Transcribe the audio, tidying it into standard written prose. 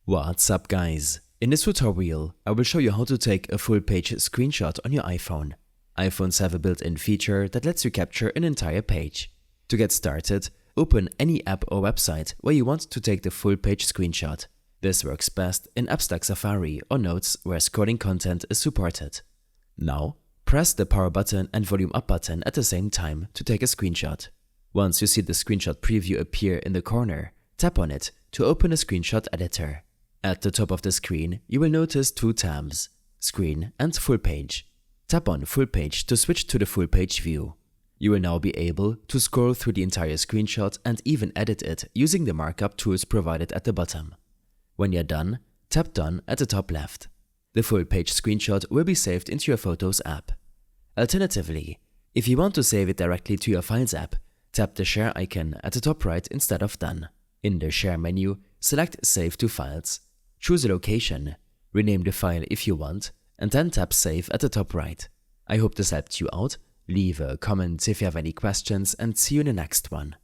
What's up guys? In this tutorial, I will show you how to take a full page screenshot on your iPhone. iPhones have a built-in feature that lets you capture an entire page. To get started, open any app or website where you want to take the full page screenshot. This works best in apps like Safari or Notes where scrolling content is supported. Now, press the power button and volume up button at the same time to take a screenshot. Once you see the screenshot preview appear in the corner, tap on it to open a screenshot editor. At the top of the screen, you will notice two tabs, Screen and Full Page. Tap on Full Page to switch to the full page view. You will now be able to scroll through the entire screenshot and even edit it using the markup tools provided at the bottom. When you're done, tap Done at the top left. The full page screenshot will be saved into your Photos app. Alternatively, if you want to save it directly to your Files app, tap the Share icon at the top right instead of Done. In the Share menu, select Save to Files. Choose a location, rename the file if you want, and then tap Save at the top right. I hope this helped you out. Leave a comment if you have any questions and see you in the next one.